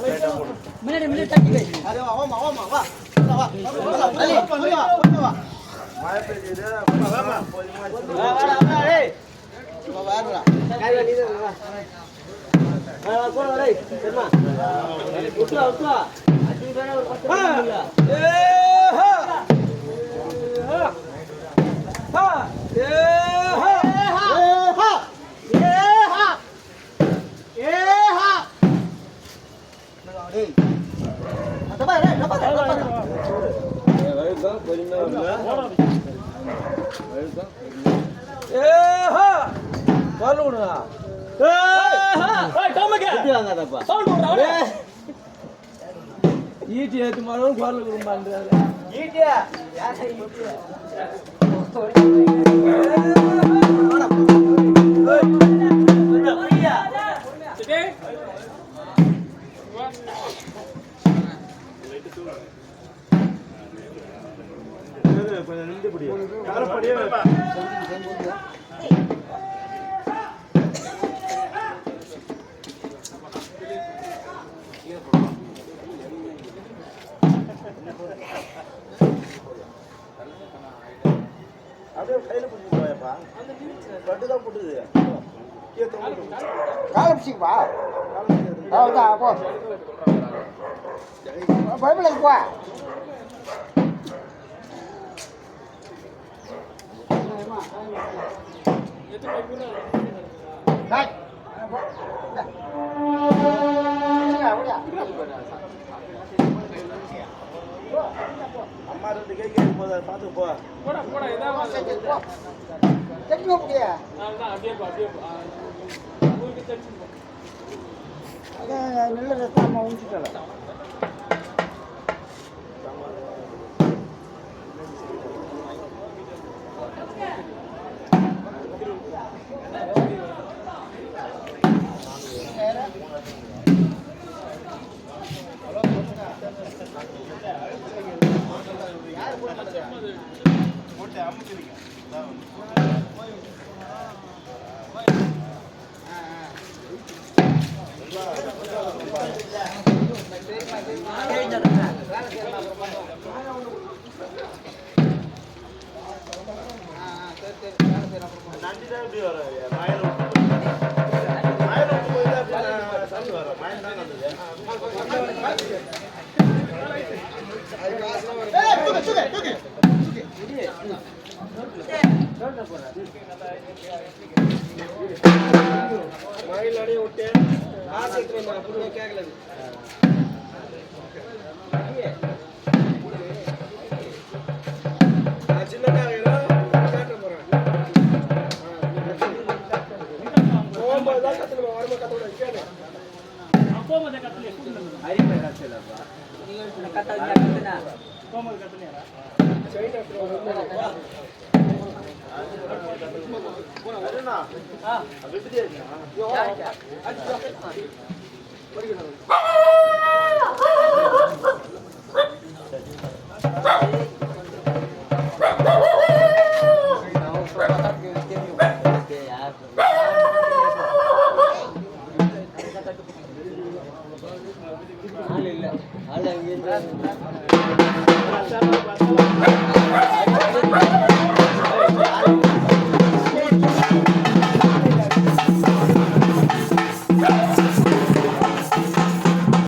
முன்னாடி முன்னாடி தட்டி வை. அரே வா வா வா வா. வா. வா. மழை பெய்யுது. வா. வாடா டேய். வா வாடா. காய் நீ வா. வா போடா டேய். செம்மா. உட்றா உட்றா. அடி வேற ஒரு 10 நிமிஷம். ஹா. ஹா. ஹா. ஏய் அதபா டேய் டப்பா வைதா பொறுமையா வைதா ஏஹா பாலுடா ஏஹா ஏய் டமக்க இது வாங்கடப்பா சவுண்ட் போடுடா ஈட்டி ஏத்து மாரும் பாலு குடும்பான்றாரு ஈட்டியா யாரா ஈட்டியா கொஞ்சம் நின்று பிடி காரப்படியே அப்படியே கையில பிடிச்சி போயப்பா பட்டு தான் போட்டுது காலை பிடிச்சிப்பா அதான் போ பயப்படாது போ அம்மா 2 கை கேட்கும் போது பார்த்து போ போடா போடா இதான் செட்டிங்க போடியா நான் அப்படியே உங்களுக்கு செட்டிங் போ அத நல்ல ரத்தமா ஊத்திட்டல போட்டு அமுக்குறீங்க நன்றி தான் எப்படி வர மாயிரம் போய் சாப்பிட்டு வர மாயம் தான் வந்தது மயிலாடியே விட்டு ஆசைக்கு அப்படி கேட்கல சின்னதாக கேட்ட போறேன் போகும்போதுதான் கத்துல வரும்போது கத்தோட கேளு போகும்போது கத்துல அறிவை கத்தலப்பா நீங்க கத்தனா போகும்போது கத்தனியாரா சைனா போனா